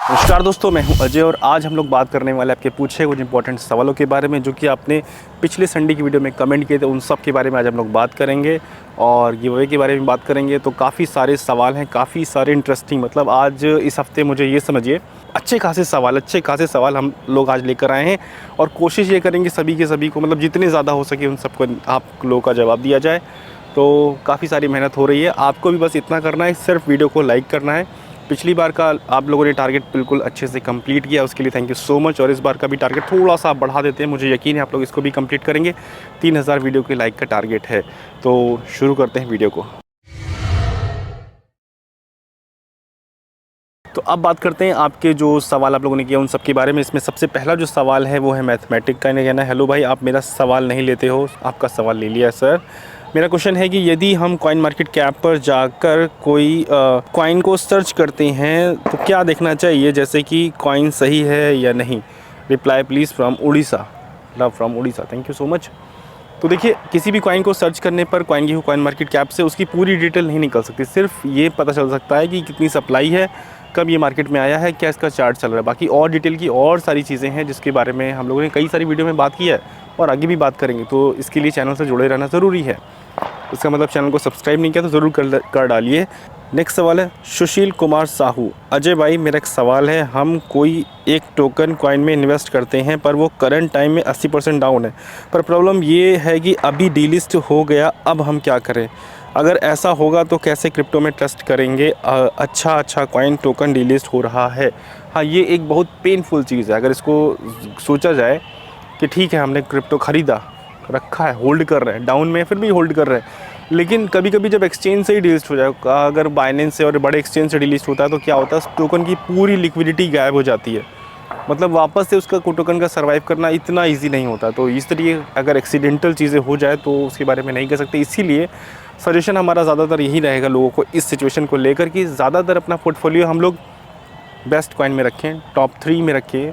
नमस्कार दोस्तों, मैं हूं अजय और आज हम लोग बात करने वाले आपके पूछे कुछ इंपॉर्टेंट सवालों के बारे में जो कि आपने पिछले संडे की वीडियो में कमेंट किए थे। उन सब के बारे में आज हम लोग बात करेंगे और गिव अवे के बारे में बात करेंगे। तो काफ़ी सारे सवाल हैं, काफ़ी सारे इंटरेस्टिंग, मतलब आज इस हफ्ते मुझे ये समझिए अच्छे खासे सवाल हम लोग आज लेकर आए हैं और कोशिश ये करेंगे सभी के सभी को, मतलब जितने ज़्यादा हो सके उन सबको आप लोगों का जवाब दिया जाए। तो काफ़ी सारी मेहनत हो रही है, आपको भी बस इतना करना है, सिर्फ वीडियो को लाइक करना है। पिछली बार का आप लोगों ने टारगेट बिल्कुल अच्छे से कंप्लीट किया, उसके लिए थैंक यू सो मच। और इस बार का भी टारगेट थोड़ा सा आप बढ़ा देते हैं, मुझे यकीन है आप लोग इसको भी कंप्लीट करेंगे। 3000 वीडियो के लाइक का टारगेट है। तो शुरू करते हैं वीडियो को। तो अब बात करते हैं आपके जो सवाल आप लोगों ने किया उन सब के बारे में। इसमें सबसे पहला जो सवाल है वो है मैथमेटिक का। कहना है, हेलो भाई, आप मेरा सवाल नहीं लेते हो। आपका सवाल ले लिया सर। मेरा क्वेश्चन है कि यदि हम कॉइन मार्केट कैप पर जाकर कोई कॉइन को सर्च करते हैं तो क्या देखना चाहिए, जैसे कि कॉइन सही है या नहीं। Reply please from Orissa. Love from Orissa, thank you so much. तो देखिए, किसी भी कॉइन को सर्च करने पर कॉइन मार्केट कैप से उसकी पूरी डिटेल नहीं निकल सकती। सिर्फ ये पता चल सकता है कि कितनी सप्लाई है, कब ये मार्केट में आया है, क्या इसका चार्ट चल रहा है। बाकी और डिटेल की और सारी चीज़ें हैं जिसके बारे में हम लोगों ने कई सारी वीडियो में बात की है और आगे भी बात करेंगे। तो इसके लिए चैनल से जुड़े रहना ज़रूरी है। इसका मतलब चैनल को सब्सक्राइब नहीं किया तो ज़रूर कर डालिए। नेक्स्ट सवाल है सुशील कुमार साहू। अजय भाई, मेरा एक सवाल है, हम कोई एक टोकन कॉइन में इन्वेस्ट करते हैं पर वो करंट टाइम में 80% डाउन है, पर प्रॉब्लम ये है कि अभी डीलिस्ट हो गया, अब हम क्या करें। अगर ऐसा होगा तो कैसे क्रिप्टो में ट्रस्ट करेंगे। अच्छा कॉइन टोकन डीलिस्ट हो रहा है। हाँ, ये एक बहुत पेनफुल चीज़ है। अगर इसको सोचा जाए कि ठीक है, हमने क्रिप्टो ख़रीदा, रखा है, होल्ड कर रहे हैं, डाउन में फिर भी होल्ड कर रहे हैं, लेकिन कभी कभी जब एक्सचेंज से ही डिलीस्ट हो जाए, अगर बाइनेंस से और बड़े एक्सचेंज से डिलीस्ट होता है तो क्या होता है, टोकन की पूरी लिक्विडिटी गायब हो जाती है। मतलब वापस से उसका टोकन का सर्वाइव करना इतना इजी नहीं होता। तो इस तरीके अगर एक्सीडेंटल चीज़ें हो जाए तो उसके बारे में नहीं कह सकते। इसीलिए सजेशन हमारा ज़्यादातर यही रहेगा लोगों को इस सिचुएशन को लेकर कि ज़्यादातर अपना पोर्टफोलियो हम लोग बेस्ट कॉइन में रखें, टॉप 3 में रखें,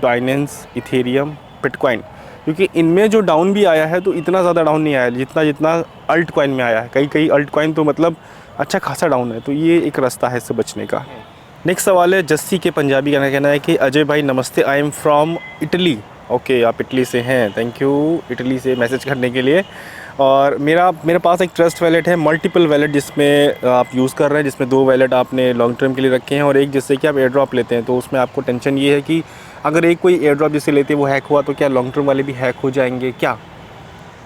बाइनेंस, इथेरियम, बिटकॉइन। क्योंकि इनमें जो डाउन भी आया है तो इतना ज़्यादा डाउन नहीं आया जितना अल्ट कॉइन में आया है। कई अल्ट कॉइन तो मतलब अच्छा खासा डाउन है। तो ये एक रास्ता है इससे बचने का। नेक्स्ट सवाल है जस्सी के पंजाबी का। कहना है कि अजय भाई नमस्ते, I am from Italy. Okay, आप इटली से हैं, थैंक यू इटली से मैसेज करने के लिए। और मेरे पास एक ट्रस्ट वैलेट है, मल्टीपल वैलेट जिसमें आप यूज़ कर रहे हैं, जिसमें 2 वैलेट आपने लॉन्ग टर्म के लिए रखे हैं और एक जिससे कि आप एयर ड्रॉप लेते हैं। तो उसमें आपको टेंशन ये है कि अगर एक कोई एयर ड्रॉप जिससे लेते हैं वो हैक हुआ तो क्या लॉन्ग टर्म वाले भी हैक हो जाएंगे क्या।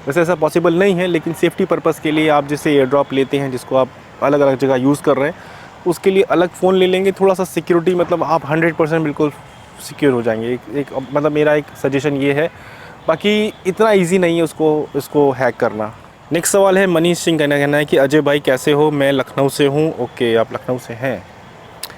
वैसे ऐसा पॉसिबल नहीं है, लेकिन सेफ्टी पर्पज़ के लिए आप जिससे एयर ड्रॉप लेते हैं, जिसको आप अलग अलग जगह यूज़ कर रहे हैं, उसके लिए अलग फ़ोन ले लेंगे। थोड़ा सा सिक्योरिटी, मतलब आप 100% बिल्कुल सिक्योर हो जाएंगे। एक मतलब मेरा एक सजेशन ये है। बाकी इतना इजी नहीं है उसको हैक करना। नेक्स्ट सवाल है मनीष सिंह का। कहना है कि अजय भाई कैसे हो, मैं लखनऊ से हूँ। ओके, आप लखनऊ से हैं।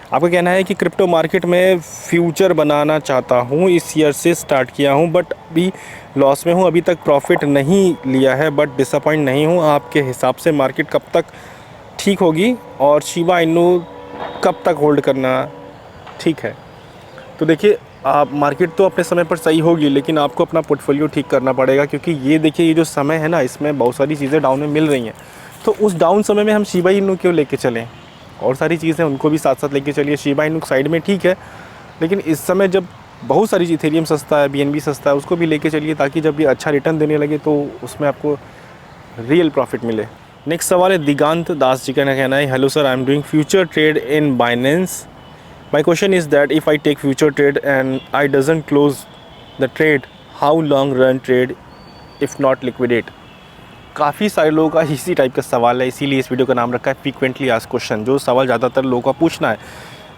आपका कहना है कि क्रिप्टो मार्केट में फ्यूचर बनाना चाहता हूँ, इस ईयर से स्टार्ट किया हूँ बट अभी लॉस में हूँ, अभी तक प्रॉफिट नहीं लिया है बट डिसअपॉइंट नहीं हूँ। आपके हिसाब से मार्केट कब तक ठीक होगी और शिबा इनू कब तक होल्ड करना ठीक है। तो देखिए, आप मार्केट तो अपने समय पर सही होगी, लेकिन आपको अपना पोर्टफोलियो ठीक करना पड़ेगा। क्योंकि ये देखिए, ये जो समय है ना, इसमें बहुत सारी चीज़ें डाउन में मिल रही हैं। तो उस डाउन समय में हम शिबा इनू क्यों लेके चलें, और सारी चीज़ें उनको भी साथ साथ लेके चलिए। शिबा इनू साइड में ठीक है, लेकिन इस समय जब बहुत सारी इथेरियम सस्ता है, BNB सस्ता है, उसको भी लेके चलिए ताकि जब ये अच्छा रिटर्न देने लगे तो उसमें आपको रियल प्रॉफिट मिले। नेक्स्ट सवाल है दिगांत दास जी का। कहना है hello sir, I am doing future trade in Binance. My question is that if I take future trade and I doesn't close the trade, how long run trade if not liquidate. काफ़ी सारे लोगों का इसी type का सवाल है, इसीलिए इस वीडियो का नाम रखा है फ्रीक्वेंटली आस्क्ड क्वेश्चन। जो सवाल ज़्यादातर लोगों का पूछना है,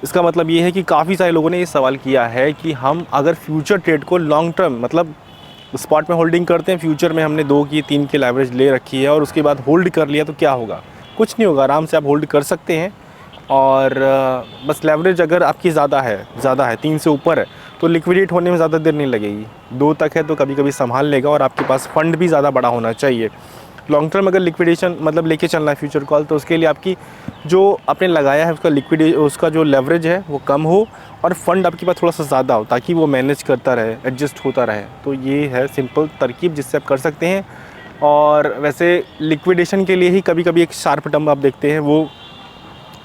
इसका मतलब ये है कि काफ़ी सारे लोगों ने ये सवाल किया है कि हम अगर फ्यूचर ट्रेड को लॉन्ग टर्म, मतलब स्पॉट में होल्डिंग करते हैं, फ्यूचर में हमने 2 की 3 की एवरेज ले रखी है और उसके बाद होल्ड कर लिया तो क्या होगा। कुछ नहीं होगा, आराम से आप होल्ड कर सकते हैं। और बस लेवरेज अगर आपकी ज़्यादा है 3 से ऊपर है तो लिक्विडेट होने में ज़्यादा देर नहीं लगेगी। 2 तक है तो कभी कभी संभाल लेगा और आपके पास फ़ंड भी ज़्यादा बड़ा होना चाहिए। लॉन्ग टर्म अगर लिक्विडेशन मतलब लेके चलना है फ्यूचर कॉल, तो उसके लिए आपकी जो आपने लगाया है उसका जो लेवरेज है वो कम हो और फंड आपके पास थोड़ा सा ज़्यादा हो, ताकि वो मैनेज करता रहे, एडजस्ट होता रहे। तो ये है सिंपल तरकीब जिससे आप कर सकते हैं। और वैसे लिक्विडेशन के लिए ही कभी कभी एक शार्प टर्म आप देखते हैं वो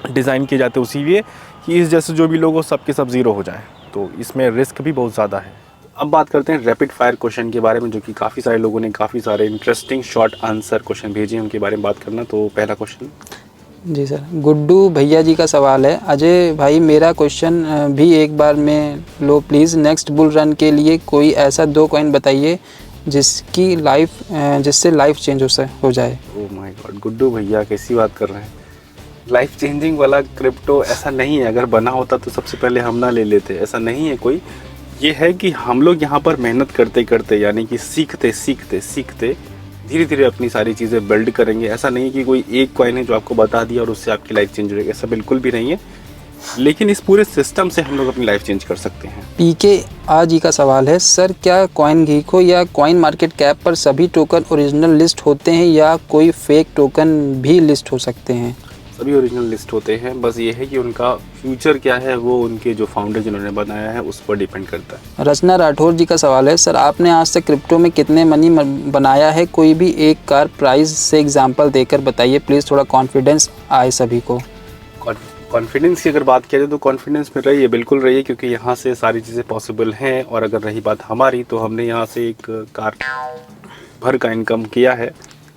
डिज़ाइन किए जाते हैं उसी लिए कि इस जैसे जो भी लोग हो सबके सब ज़ीरो हो जाए, तो इसमें रिस्क भी बहुत ज़्यादा है। अब बात करते हैं रैपिड फायर क्वेश्चन के बारे में, जो कि काफ़ी सारे लोगों ने काफ़ी सारे इंटरेस्टिंग शॉर्ट आंसर क्वेश्चन भेजे हैं, उनके बारे में बात करना। तो पहला क्वेश्चन जी सर, गुड्डू भैया जी का सवाल है, अजय भाई मेरा क्वेश्चन भी एक बार में लो प्लीज़। नेक्स्ट बुल रन के लिए कोई ऐसा 2 कॉइन बताइए जिससे लाइफ चेंज हो जाए। ओह माय गॉड, गुड्डू भैया कैसी बात कर रहे हैं। लाइफ चेंजिंग वाला क्रिप्टो ऐसा नहीं है, अगर बना होता तो सबसे पहले हम ना ले लेते, ऐसा नहीं है कोई। ये है कि हम लोग यहाँ पर मेहनत करते करते, यानी कि सीखते सीखते सीखते धीरे धीरे अपनी सारी चीज़ें बिल्ड करेंगे। ऐसा नहीं है कि कोई एक कॉइन है जो आपको बता दिया और उससे आपकी लाइफ चेंज हो जाएगी, ऐसा बिल्कुल भी नहीं है। लेकिन इस पूरे सिस्टम से हम लोग अपनी लाइफ चेंज कर सकते हैं। पीके आज जी का सवाल है, सर क्या कॉइन गीको या कॉइन मार्केट कैप पर सभी टोकन ओरिजिनल लिस्ट होते हैं या कोई फेक टोकन भी लिस्ट हो सकते हैं? सभी ओरिजिनल लिस्ट होते हैं, बस ये है कि उनका फ्यूचर क्या है वो उनके जो फाउंडर जिन्होंने बनाया है उस पर डिपेंड करता है। रचना राठौर जी का सवाल है, सर आपने आज तक क्रिप्टो में कितने मनी बनाया है? कोई भी एक कार प्राइस से एग्जांपल देकर बताइए प्लीज़, थोड़ा कॉन्फिडेंस आए सभी को। कॉन्फिडेंस की अगर बात किया जाए तो कॉन्फिडेंस में रहिए, बिल्कुल रहिए, क्योंकि यहाँ से सारी चीज़ें पॉसिबल हैं। और अगर रही बात हमारी, तो हमने यहाँ से एक कार भर का इनकम किया है,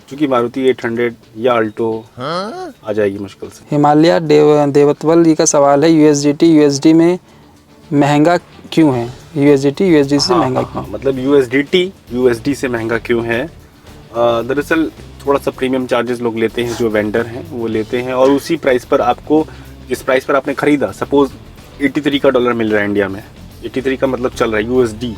क्योंकि मारुति 800 या अल्टो आ जाएगी मुश्किल से। हिमालय देवतवल जी का सवाल है, यूएसडी में महंगा क्यों है? यूएसडी से महंगा क्यों? मतलब यूएसडी से महंगा क्यों है? दरअसल थोड़ा सा प्रीमियम चार्जेस लोग लेते हैं, जो वेंडर हैं वो लेते हैं, और उसी प्राइस पर आपको, जिस प्राइस पर आपने ख़रीदा, सपोज 83 का डॉलर मिल रहा है इंडिया में, 83 का मतलब चल रहा है यूएसडी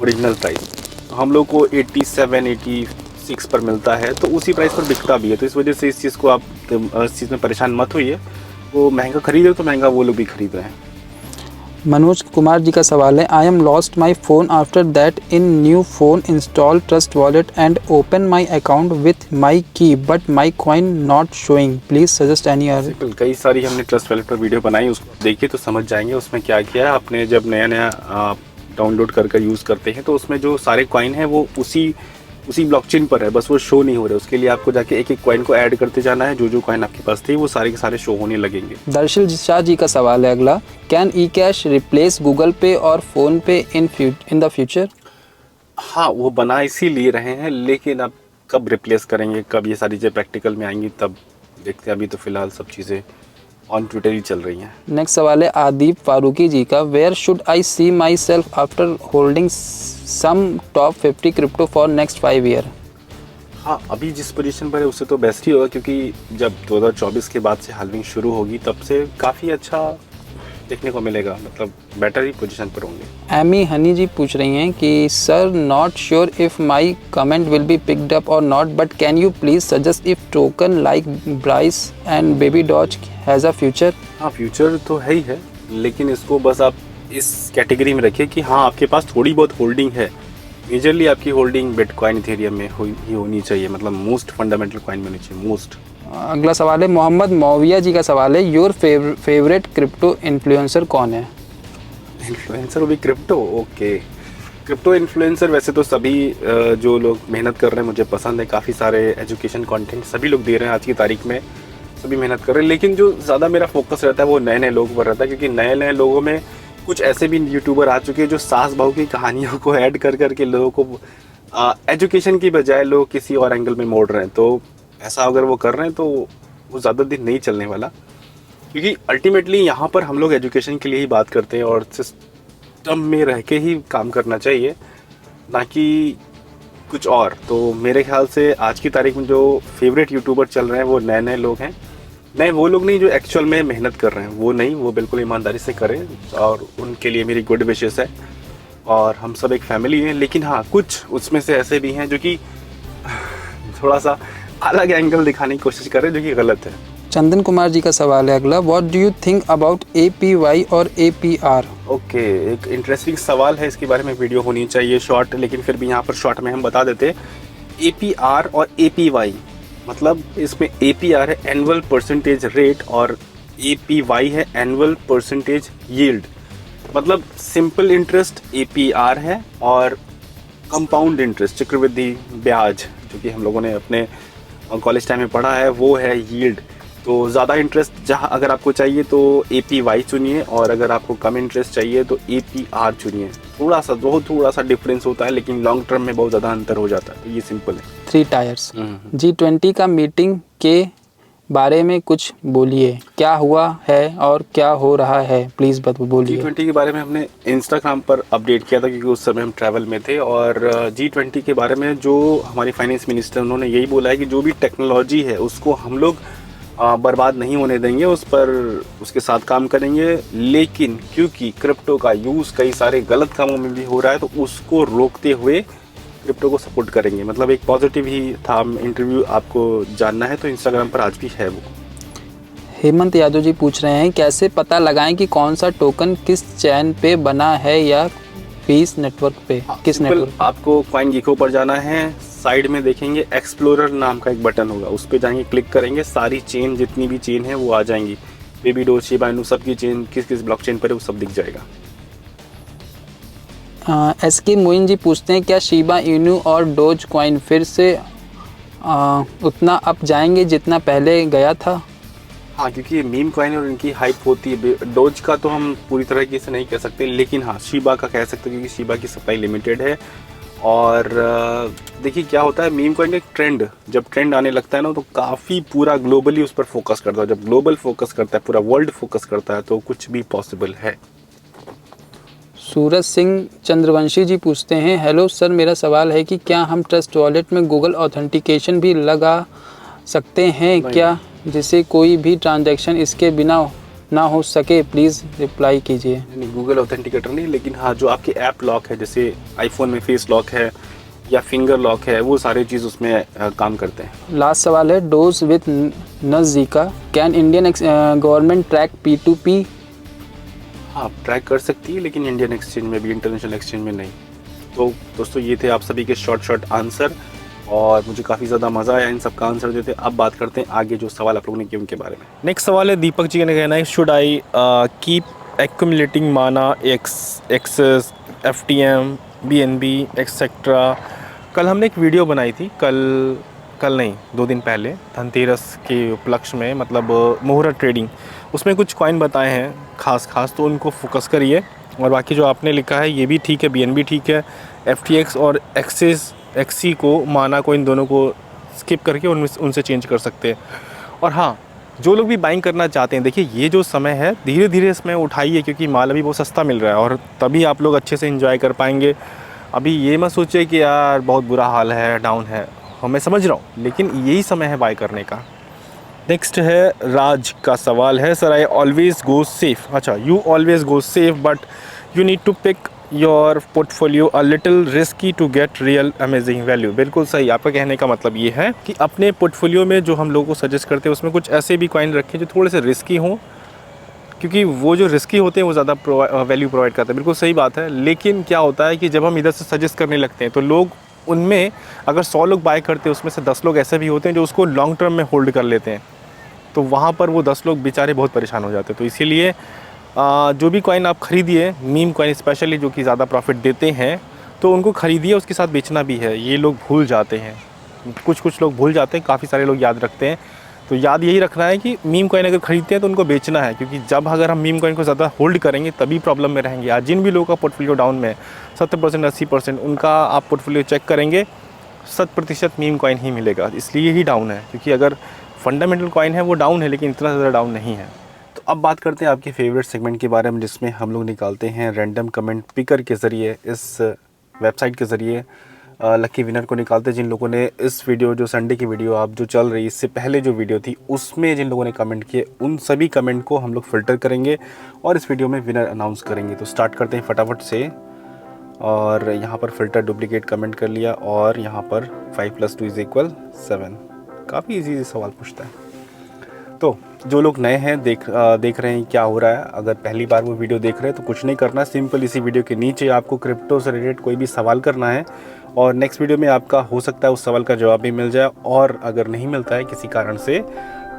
ओरिजिनल प्राइस, तो हम लोग को 87-86 पर मिलता है, तो उसी प्राइस पर बिकता भी है। तो इस वजह से इस चीज़ को आप इस चीज़ में परेशान मत होइए, वो महंगा खरीदे तो महंगा वो लोग भी खरीद रहे हैं। मनोज कुमार जी का सवाल है, I am lost my phone after that in new phone install Trust Wallet and open my account with my key but my coin not showing, please suggest any other. कई सारी हमने ट्रस्ट वॉलेट पर video बनाई, उसको देखिए तो समझ जाएंगे उसमें क्या किया है आपने। जब नया डाउनलोड कर यूज़ करते हैं तो उसमें जो सारे कॉइन हैं वो उसी ब्लॉकचेन पर है, बस वो शो नहीं हो रहे। उसके लिए आपको जाके एक एक कॉइन को ऐड करते जाना है, जो कॉइन आपके पास थे वो सारे के सारे शो होने लगेंगे। दर्शल शाह जी का सवाल है अगला, can E cash replace Google पे और फ़ोन पे इन द फ्यूचर? हाँ, वो बना इसीलिए रहे हैं, लेकिन अब कब रिप्लेस करेंगे, कब ये सारी चीज़ें प्रैक्टिकल में आएंगी, तब देखते हैं। अभी तो फिलहाल सब चीज़ें ऑन ट्विटर ही चल रही हैं। नेक्स्ट सवाल है आदिप फारूकी जी का, where should I see myself after holding some top 50 crypto for next 5 year? हाँ, अभी जिस पोजीशन पर है उससे तो बेस्ट ही होगा, क्योंकि जब 2024 के बाद से हाल्विंग शुरू होगी तब से काफ़ी अच्छा देखने को मिलेगा, मतलब बेटर ही पोजीशन पर होंगे। एमी हनी जी पूछ रही हैं कि sir not sure if my comment will be picked up और not, but can you please suggest if token like Brise and baby doge has a future? हाँ, फ्यूचर तो है ही है, लेकिन इसको बस आप इस कैटेगरी में रखिए कि हाँ आपके पास थोड़ी बहुत होल्डिंग है। मेजरली आपकी होल्डिंग बिटकॉइन इथेरियम में ही होनी चाहिए, मतलब मोस्ट फंडामेंटल कॉइन में होनी चाहिए, मोस्ट। अगला सवाल है मोहम्मद मौविया जी का सवाल है, योर फेवरेट क्रिप्टो इन्फ्लुएंसर कौन है? इन्फ्लुएंसर भी क्रिप्टो? ओके, क्रिप्टो इन्फ्लुएंसर वैसे तो सभी जो लोग मेहनत कर रहे हैं मुझे पसंद है, काफ़ी सारे एजुकेशन कंटेंट सभी लोग दे रहे हैं आज की तारीख में, सभी मेहनत कर रहे हैं। लेकिन जो ज़्यादा मेरा फोकस रहता है वो नए नए लोगों पर रहता है, क्योंकि नए नए लोगों में कुछ ऐसे भी यूट्यूबर आ चुके हैं जो सास बहू की कहानियों को ऐड कर के लोगों को एजुकेशन की बजाय लोग किसी और एंगल में मोड़ रहे हैं। तो ऐसा अगर वो कर रहे हैं तो वो ज़्यादा दिन नहीं चलने वाला, क्योंकि अल्टीमेटली यहाँ पर हम लोग एजुकेशन के लिए ही बात करते हैं और सिस्टम में रह के ही काम करना चाहिए, ना कि कुछ और। तो मेरे ख्याल से आज की तारीख में जो फेवरेट यूट्यूबर चल रहे हैं वो नए नए लोग हैं, नए वो लोग नहीं जो एक्चुअल में मेहनत कर रहे हैं, वो नहीं, वो बिल्कुल ईमानदारी से करें और उनके लिए मेरी गुड विशेस है और हम सब एक फैमिली हैं। लेकिन हाँ, कुछ उसमें से ऐसे भी हैं जो कि थोड़ा सा अलग एंगल दिखाने की कोशिश कर रहे हैं, जो कि गलत है। चंदन कुमार जी का सवाल है अगला, what do you think about APY और APR? ओके, एक इंटरेस्टिंग सवाल है, इसके बारे में वीडियो होनी चाहिए शॉर्ट, लेकिन फिर भी यहाँ पर शॉर्ट में हम बता देते। APR और APY मतलब इसमें APR है एनुअल परसेंटेज रेट और APY है एनुअल परसेंटेज यील्ड। मतलब सिंपल इंटरेस्ट APR है और कंपाउंड इंटरेस्ट चक्रवृद्धि ब्याज जो कि हम लोगों ने अपने कॉलेज टाइम में पढ़ा है वो है यील्ड। तो ज़्यादा इंटरेस्ट जहाँ अगर आपको चाहिए तो APY चुनिए, और अगर आपको कम इंटरेस्ट चाहिए तो APR चुनिए। थोड़ा सा डिफरेंस होता है, लेकिन लॉन्ग टर्म में बहुत ज़्यादा अंतर हो जाता है, तो ये सिंपल है। 3 टायर्स। G20 का मीटिंग के बारे में कुछ बोलिए, क्या हुआ है और क्या हो रहा है, प्लीज़ बोलिए। G20 के बारे में हमने इंस्टाग्राम पर अपडेट किया था, क्योंकि उस समय हम ट्रैवल में थे। और G20 के बारे में जो हमारी फाइनेंस मिनिस्टर, उन्होंने यही बोला है कि जो भी टेक्नोलॉजी है उसको हम लोग बर्बाद नहीं होने देंगे, उस पर उसके साथ काम करेंगे। लेकिन क्योंकि क्रिप्टो का यूज़ कई सारे गलत कामों में भी हो रहा है, तो उसको रोकते हुए क्रिप्टो को सपोर्ट करेंगे। मतलब एक पॉजिटिव ही था इंटरव्यू। आपको जानना है तो इंस्टाग्राम पर आज भी है वो। हेमंत यादव जी पूछ रहे हैं, कैसे पता लगाएं कि कौन सा टोकन किस चैन पे बना है या फीस नेटवर्क पे, किस नेटवर्क? आपको CoinGecko पर जाना है, साइड में देखेंगे एक्सप्लोरर नाम का एक बटन होगा, उस पर जाएंगे, क्लिक करेंगे, सारी चेन जितनी भी चेन है वो आ जाएंगी। बेबी डो, शिबा इनू, सबकी चेन किस किस ब्लॉकचेन पर है वो सब दिख जाएगा। SK मोइन जी पूछते हैं, क्या शिबा इनू और डोज कॉइन फिर से उतना अप जाएंगे जितना पहले गया था? हाँ, क्योंकि ये मीम कॉइन और इनकी हाइप होती है। डोज का तो हम पूरी तरह से नहीं कह सकते, लेकिन हाँ शिबा का कह सकते हैं, क्योंकि शिबा की सप्लाई लिमिटेड है। और देखिए क्या होता है, मीम कॉइन का एक ट्रेंड, जब ट्रेंड आने लगता है ना, तो काफ़ी पूरा ग्लोबली उस पर फोकस करता है। जब ग्लोबल फोकस करता है, पूरा वर्ल्ड फोकस करता है, तो कुछ भी पॉसिबल है। सूरज सिंह चंद्रवंशी जी पूछते हैं, हेलो सर, मेरा सवाल है कि क्या हम ट्रस्ट वॉलेट में गूगल ऑथेंटिकेशन भी लगा सकते हैं क्या, जिससे कोई भी ट्रांजैक्शन इसके बिना ना हो सके? प्लीज़ रिप्लाई कीजिए। नहीं, गूगल ऑथेंटिकेटर नहीं, लेकिन हाँ जो आपके ऐप लॉक है, जैसे आईफोन में फेस लॉक है या फिंगर लॉक है, वो सारी चीज़ उसमें काम करते हैं। लास्ट सवाल है, डोज विथ नज़ीका, can Indian government track P2P? हाँ, ट्रैक कर सकती है, लेकिन इंडियन एक्सचेंज में भी, इंटरनेशनल एक्सचेंज में नहीं। तो दोस्तों ये थे आप सभी के शॉर्ट आंसर, और मुझे काफ़ी ज़्यादा मज़ा आया इन सब का आंसर देते। अब बात करते हैं आगे जो सवाल आप लोगों ने किए उनके बारे में। नेक्स्ट सवाल है दीपक जी का कहना है, शुड आई कीप एक्यूमुलेटिंग माना, एक्सेस, FTM, BNB एक्सेट्रा। कल हमने एक वीडियो बनाई थी, कल नहीं 2 दिन पहले, धनतेरस के उपलक्ष्य में, मतलब मुहूर्त ट्रेडिंग, उसमें कुछ कॉइन बताए हैं खास, तो उनको फोकस करिए। और बाकी जो आपने लिखा है ये भी ठीक है, BNB ठीक है, FTX और एक्सेस XC को, माना को, इन दोनों को स्किप करके उनसे चेंज कर सकते हैं। और हाँ, जो लोग भी बाइंग करना चाहते हैं, देखिए ये जो समय है, धीरे धीरे इसमें उठाइए, क्योंकि माल अभी बहुत सस्ता मिल रहा है, और तभी आप लोग अच्छे से एंजॉय कर पाएंगे। अभी ये मत सोचिए कि यार बहुत बुरा हाल है, डाउन है, हाँ मैं समझ रहा हूँ, लेकिन यही समय है बाय करने का। नेक्स्ट है राज का सवाल है, sir I always go safe. अच्छा, you always go safe but you need to pick your portfolio a little risky to get real amazing value. बिल्कुल सही, आपका कहने का मतलब ये है कि अपने पोर्टफोलियो में जो हम लोगों को सजेस्ट करते हैं उसमें कुछ ऐसे भी कॉइन रखें जो थोड़े से रिस्की हों, क्योंकि वो जो रिस्की होते हैं वो ज़्यादा वैल्यू प्रोवाइड करते हैं। बिल्कुल सही बात है, लेकिन क्या होता है कि जब हम इधर से सजेस्ट करने लगते हैं तो लोग, उनमें अगर 100 लोग बाय करते हैं, उसमें से 10 लोग ऐसे भी होते हैं जो उसको लॉन्ग टर्म में होल्ड कर लेते हैं, तो वहाँ पर वो 10 लोग बेचारे बहुत परेशान हो जाते हैं। तो इसीलिए जो भी कॉइन आप ख़रीदिए, मीम कॉइन स्पेशली जो कि ज़्यादा प्रॉफिट देते हैं, तो उनको ख़रीदिए, उसके साथ बेचना भी है। ये लोग भूल जाते हैं, कुछ लोग भूल जाते हैं, काफ़ी सारे लोग याद रखते हैं। तो याद यही रखना है कि मीम कॉइन अगर ख़रीदते हैं तो उनको बेचना है, क्योंकि जब अगर हम मीम कॉइन को ज़्यादा होल्ड करेंगे तभी प्रॉब्लम में रहेंगे। आज जिन भी लोगों का पोर्टफोलियो डाउन में 70% 80%, उनका आप पोर्टफोलियो चेक करेंगे 100% मीम कॉइन ही मिलेगा, इसलिए ही डाउन है। क्योंकि अगर फंडामेंटल कॉइन है वो डाउन है, लेकिन इतना ज़्यादा डाउन नहीं है। तो अब बात करते हैं आपके फेवरेट सेगमेंट के बारे में, जिसमें हम लोग निकालते हैं रैंडम कमेंट पिकर के ज़रिए, इस वेबसाइट के ज़रिए लकी विनर को निकालते हैं। जिन लोगों ने इस वीडियो, जो संडे की वीडियो आप जो चल रही, इससे पहले जो वीडियो थी उसमें जिन लोगों ने कमेंट किए, उन सभी कमेंट को हम लोग फ़िल्टर करेंगे और इस वीडियो में विनर अनाउंस करेंगे। तो स्टार्ट करते हैं फटाफट से। और यहाँ पर फ़िल्टर डुप्लीकेट कमेंट कर लिया, और यहाँ पर 5 + 2 = 7। काफ़ी इजी सवाल पूछता है। तो जो लोग नए हैं, देख रहे हैं क्या हो रहा है, अगर पहली बार वो वीडियो देख रहे हैं तो कुछ नहीं करना, सिंपल इसी वीडियो के नीचे आपको क्रिप्टो से रिलेटेड कोई भी सवाल करना है, और नेक्स्ट वीडियो में आपका हो सकता है उस सवाल का जवाब भी मिल जाए, और अगर नहीं मिलता है किसी कारण से,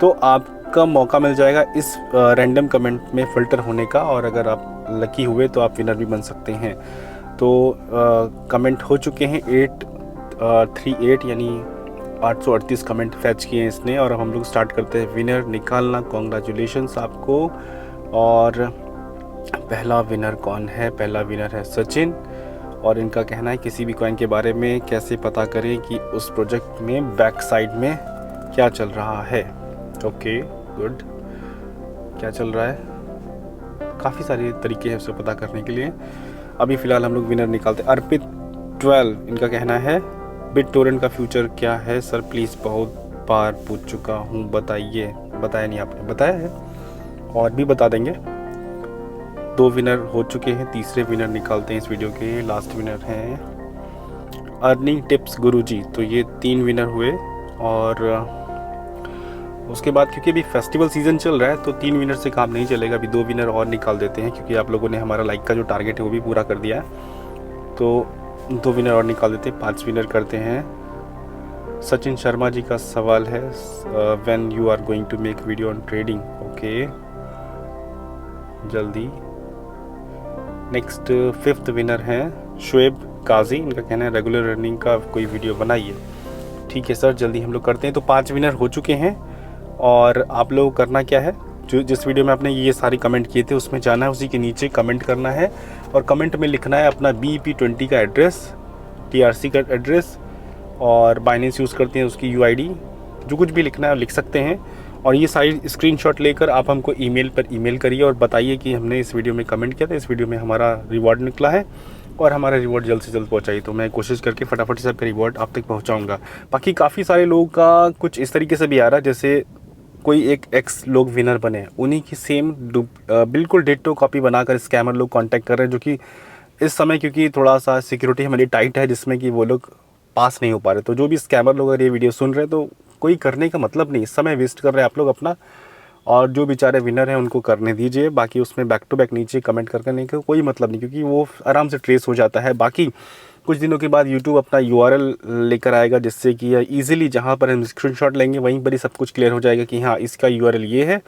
तो आपका मौका मिल जाएगा इस रैंडम कमेंट में फ़िल्टर होने का, और अगर आप लकी हुए तो आप विनर भी बन सकते हैं। तो कमेंट हो चुके हैं 838, यानी 838 कमेंट फैच किए हैं इसने। और अब हम लोग स्टार्ट करते हैं विनर निकालना। कॉन्ग्रेचुलेशंस आपको। और पहला विनर कौन है? पहला विनर है सचिन। और इनका कहना है किसी भी कॉइन के बारे में कैसे पता करें कि उस प्रोजेक्ट में बैक साइड में क्या चल रहा है। ओके गुड, क्या चल रहा है? काफ़ी सारे तरीके हैं उसे पता करने के लिए। अभी फ़िलहाल हम लोग विनर निकालते हैं। अर्पित 12, इनका कहना है बिटटोरेंट का फ्यूचर क्या है सर प्लीज़, बहुत बार पूछ चुका हूँ, बताइए। बताया नहीं आपने? बताया है और भी बता देंगे। 2 विनर हो चुके हैं, तीसरे विनर निकालते हैं इस वीडियो के। लास्ट विनर हैं अर्निंग टिप्स गुरुजी। तो ये 3 विनर हुए। और उसके बाद क्योंकि अभी फेस्टिवल सीज़न चल रहा है तो 3 विनर से काम नहीं चलेगा। अभी 2 विनर और निकाल देते हैं क्योंकि आप लोगों ने हमारा लाइक का जो टारगेट है वो भी पूरा कर दिया है। तो 2 विनर और निकाल देते हैं, 5 विनर करते हैं। सचिन शर्मा जी का सवाल है when you are going to make video on trading. Okay, जल्दी। नेक्स्ट 5th विनर हैं शुएब काजी। इनका कहना है रेगुलर रनिंग का कोई वीडियो बनाइए। ठीक है सर, जल्दी हम लोग करते हैं। तो 5 विनर हो चुके हैं। और आप लोग करना क्या है, जो जिस वीडियो में आपने ये सारे कमेंट किए थे उसमें जाना है, उसी के नीचे कमेंट करना है और कमेंट में लिखना है अपना BEP20 का एड्रेस, TRC का एड्रेस और बाइनेंस यूज़ करते हैं उसकी UID, जो कुछ भी लिखना है लिख सकते हैं। और ये सारी स्क्रीनशॉट लेकर आप हमको ईमेल पर ईमेल करिए और बताइए कि हमने इस वीडियो में कमेंट किया था, इस वीडियो में हमारा रिवॉर्ड निकला है और हमारा रिवॉर्ड जल्द से जल्द पहुंचाइए। तो मैं कोशिश करके फटाफट से आपका रिवॉर्ड आप तक पहुंचाऊंगा। बाकी काफ़ी सारे लोगों का कुछ इस तरीके से भी आ रहा है, जैसे कोई एक एक्स लोग विनर बने, उन्हीं की सेम बिल्कुल डिट्टो कॉपी बनाकर स्कैमर लोग कांटेक्ट कर रहे हैं, जो कि इस समय क्योंकि थोड़ा सा सिक्योरिटी हमारी टाइट है जिसमें कि वो लोग पास नहीं हो पा रहे। तो जो भी स्कैमर लोग अगर ये वीडियो सुन रहे हैं तो कोई करने का मतलब नहीं, इस समय वेस्ट कर रहे हैं आप लोग अपना। और जो बेचारे विनर हैं उनको करने दीजिए। बाकी उसमें बैक टू बैक नीचे कमेंट करने का कोई मतलब नहीं, क्योंकि वो आराम से ट्रेस हो जाता है। बाकी कुछ दिनों के बाद यूट्यूब अपना URL लेकर आएगा, जिससे कि ईजिली जहाँ पर हम स्क्रीनशॉट लेंगे वहीं पर ही सब कुछ क्लियर हो जाएगा कि हाँ इसका URL ये है।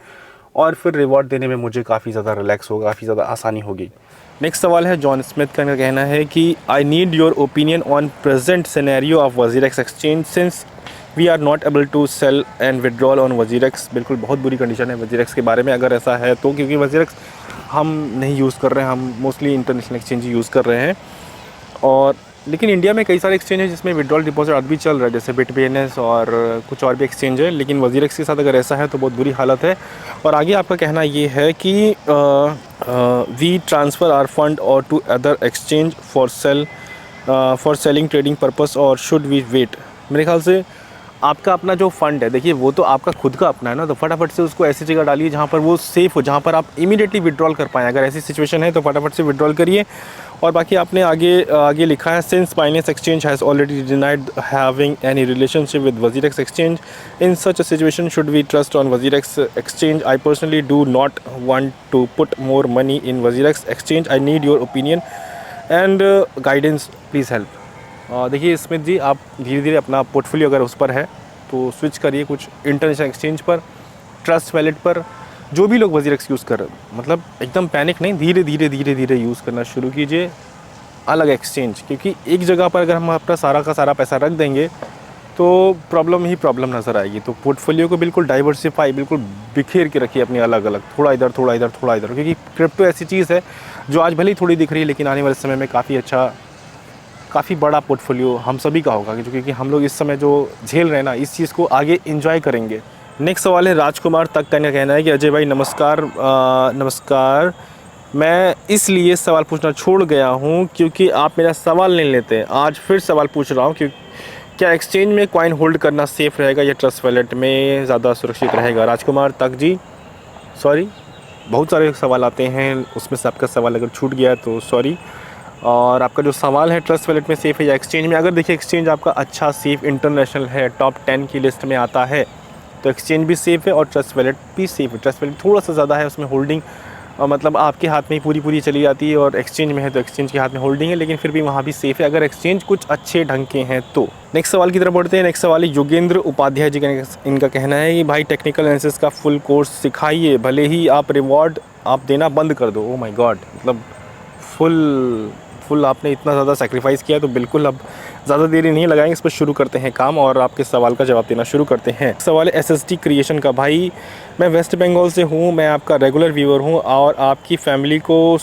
और फिर रिवॉर्ड देने में मुझे काफ़ी ज़्यादा रिलैक्स होगा, काफ़ी ज़्यादा आसानी होगी। नेक्स्ट सवाल है जॉन स्मिथ का कहना है कि I need your opinion on present scenario of WazirX exchange since we are not able to sell and withdrawal on WazirX। बिल्कुल बहुत बुरी कंडीशन है WazirX के बारे में अगर ऐसा है तो, क्योंकि WazirX हम नहीं यूज़ कर रहे हैं, हम मोस्टली इंटरनेशनल एक्सचेंज यूज़ कर रहे हैं। और लेकिन इंडिया में कई सारे एक्सचेंज है जिसमें विड्रॉल डिपॉजिट आज भी चल रहा है, जैसे BitBNS और कुछ और भी एक्सचेंज है। लेकिन WazirX के साथ अगर ऐसा है तो बहुत बुरी हालत है। और आगे आपका कहना ये है कि we transfer our fund or to other exchange for selling trading purpose or should we wait. मेरे ख्याल से आपका अपना जो फ़ंड है, देखिए वो तो आपका खुद का अपना है ना, तो फटाफट से उसको ऐसी जगह डालिए जहाँ पर वो सेफ़ हो, जहाँ पर आप इमीडिएटली विड्रॉल कर पाएँ। अगर ऐसी सिचुएशन है तो फटाफट से विड्रॉल करिए। और बाकी आपने आगे लिखा है since Binance exchange has already denied having any relationship with WazirX exchange, in such a situation should we trust on WazirX exchange. I personally do not want to put more money in WazirX exchange. I need your opinion and guidance, please help. देखिए Smith ji, आप धीरे धीरे अपना portfolio अगर उस पर है तो स्विच करिए कुछ इंटरनेशनल एक्सचेंज पर, ट्रस्ट वैलेट पर, जो भी लोग WazirX यूज़ कर रहे हैं। मतलब एकदम पैनिक नहीं, धीरे धीरे यूज़ करना शुरू कीजिए अलग एक्सचेंज, क्योंकि एक जगह पर अगर हम अपना सारा का सारा पैसा रख देंगे तो प्रॉब्लम ही प्रॉब्लम नज़र आएगी। तो पोर्टफोलियो को बिल्कुल डाइवर्सिफाई, बिल्कुल बिखेर के रखिए अपनी अलग अलग, थोड़ा इधर थोड़ा इधर थोड़ा इधर, क्योंकि क्रिप्टो ऐसी चीज़ है जो आज भले ही थोड़ी दिख रही है लेकिन आने वाले समय में काफ़ी बड़ा पोर्टफोलियो हम सभी का होगा, क्योंकि हम लोग इस समय जो झेल रहे हैं ना, इस चीज़ को आगे एंजॉय करेंगे। नेक्स्ट सवाल है राजकुमार तक का कहना है कि अजय भाई नमस्कार, मैं इसलिए सवाल पूछना छोड़ गया हूं क्योंकि आप मेरा सवाल नहीं लेते। आज फिर सवाल पूछ रहा हूं कि क्या एक्सचेंज में कॉइन होल्ड करना सेफ़ रहेगा या ट्रस्ट वैलेट में ज़्यादा सुरक्षित रहेगा? राजकुमार तक जी, सॉरी, बहुत सारे सवाल आते हैं, उसमें से आपका सवाल अगर छूट गया तो सॉरी। और आपका जो सवाल है ट्रस्ट वैलेट में सेफ़ है या एक्सचेंज में, अगर देखिए एक्सचेंज आपका अच्छा सेफ़ इंटरनेशनल है, टॉप 10 की लिस्ट में आता है, तो एक्सचेंज भी सेफ़ है और ट्रस्ट वैलेट भी सेफ़ है। ट्रस्ट वैलेट थोड़ा सा ज़्यादा है, उसमें होल्डिंग मतलब आपके हाथ में ही पूरी चली जाती है, और एक्सचेंज में है तो एक्सचेंज के हाथ में होल्डिंग है, लेकिन फिर भी वहाँ भी सेफ़ है अगर एक्सचेंज कुछ अच्छे ढंग के हैं तो। नेक्स्ट सवाल की तरफ बढ़ते हैं। नेक्स्ट सवाल है योगेंद्र उपाध्याय जी का, इनका कहना है कि भाई टेक्निकल एनालिसिस का फुल कोर्स सिखाइए, भले ही आप रिवॉर्ड आप देना बंद कर दो। ओ माय गॉड, मतलब फुल आपने इतना ज़्यादा सेक्रीफाइस किया, तो बिल्कुल अब ज़्यादा देरी नहीं लगाएंगे, इस पर शुरू करते हैं काम और आपके सवाल का जवाब देना शुरू करते हैं। सवाल है SST क्रिएशन का। भाई मैं वेस्ट बंगाल से हूँ, मैं आपका रेगुलर व्यूअर हूँ और आपकी फैमिली को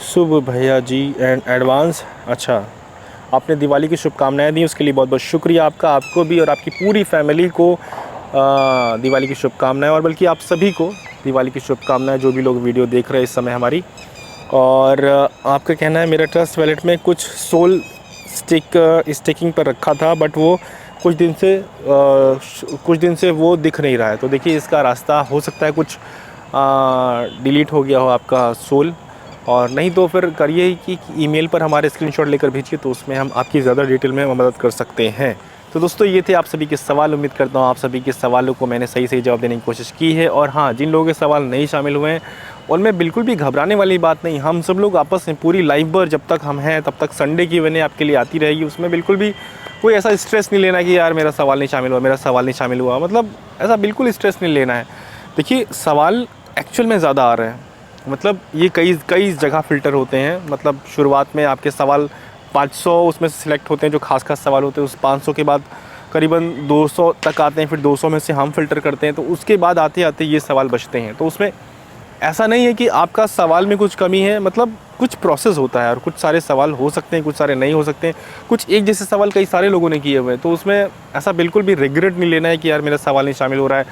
शुभ भैया जी एंड एडवांस। अच्छा, आपने दिवाली की शुभकामनाएं दी, उसके लिए बहुत बहुत शुक्रिया आपका। आपको भी और आपकी पूरी फैमिली को दिवाली की शुभकामनाएं, और बल्कि आप सभी को दिवाली की शुभकामनाएं जो भी लोग वीडियो देख रहे हैं इस समय हमारी। और आपका कहना है मेरा ट्रस्ट वॉलेट में कुछ सोल स्टेकिंग पर रखा था, बट वो कुछ दिन से वो दिख नहीं रहा है। तो देखिए इसका रास्ता हो सकता है कुछ डिलीट हो गया हो आपका सोल, और नहीं तो फिर करिए कि ईमेल पर हमारे स्क्रीनशॉट लेकर भेजिए, तो उसमें हम आपकी ज़्यादा डिटेल में मदद कर सकते हैं। तो दोस्तों ये थे आप सभी के सवाल। उम्मीद करता हूँ आप सभी के सवालों को मैंने सही जवाब देने की कोशिश की है। और हाँ, जिन लोगों के सवाल नहीं शामिल हुए हैं उनमें बिल्कुल भी घबराने वाली बात नहीं। हम सब लोग आपस में पूरी लाइफ भर जब तक हम हैं तब तक संडे की वजह आपके लिए आती रहेगी। उसमें बिल्कुल भी कोई ऐसा स्ट्रेस नहीं लेना कि यार मेरा सवाल नहीं शामिल हुआ, मेरा सवाल नहीं शामिल हुआ, मतलब ऐसा बिल्कुल स्ट्रेस नहीं लेना है। देखिए सवाल एक्चुअल में ज़्यादा आ रहे हैं, मतलब ये कई जगह फ़िल्टर होते हैं। मतलब शुरुआत में आपके सवाल 500 उसमें से सिलेक्ट होते हैं जो खास सवाल होते हैं। उस 500 के बाद करीबन 200 तक आते हैं, फिर 200 में से हम फ़िल्टर करते हैं, तो उसके बाद आते आते ये सवाल बचते हैं। तो उसमें ऐसा नहीं है कि आपका सवाल में कुछ कमी है, मतलब कुछ प्रोसेस होता है और कुछ सारे सवाल हो सकते हैं, कुछ सारे नहीं हो सकते हैं। कुछ एक जैसे सवाल कई सारे लोगों ने किए हुए हैं, तो उसमें ऐसा बिल्कुल भी रिग्रेट नहीं लेना है कि यार मेरा सवाल नहीं शामिल हो रहा है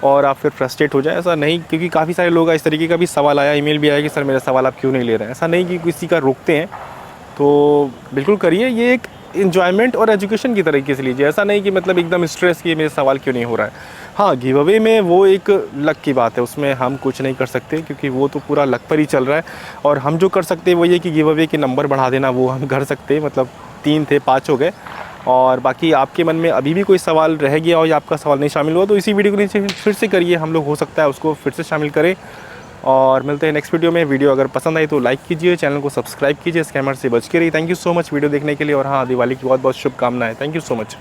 और आप फिर फ्रस्ट्रेट हो जाए, ऐसा नहीं। क्योंकि काफ़ी सारे लोग इस तरीके का भी सवाल आया, ईमेल भी आया कि सर मेरा सवाल आप क्यों नहीं ले रहे हैं। ऐसा नहीं कि किसी का रोकते हैं, तो बिल्कुल करिए। ये एक इन्जॉयमेंट और एजुकेशन की तरीके से लीजिए, ऐसा नहीं कि मतलब एकदम स्ट्रेस कि मेरा सवाल क्यों नहीं हो रहा है। हाँ, गिव अवे में वो एक लक की बात है, उसमें हम कुछ नहीं कर सकते क्योंकि वो तो पूरा लक पर ही चल रहा है। और हम जो कर सकते हैं वो ये कि गिव अवे के नंबर बढ़ा देना, वो हम कर सकते हैं। मतलब 3 थे 5 हो गए। और बाकी आपके मन में अभी भी कोई सवाल रह गया और या आपका सवाल नहीं शामिल हुआ तो इसी वीडियो को नीचे फिर से करिए, हम लोग हो सकता है उसको फिर से शामिल करें। और मिलते हैं नेक्स्ट वीडियो में। वीडियो अगर पसंद आई तो लाइक कीजिए, चैनल को सब्सक्राइब कीजिए, स्कैमर से बच के रहिए। Thank you so much video देखने के लिए। और हाँ, दिवाली की बहुत बहुत शुभकामनाएं। Thank you so much.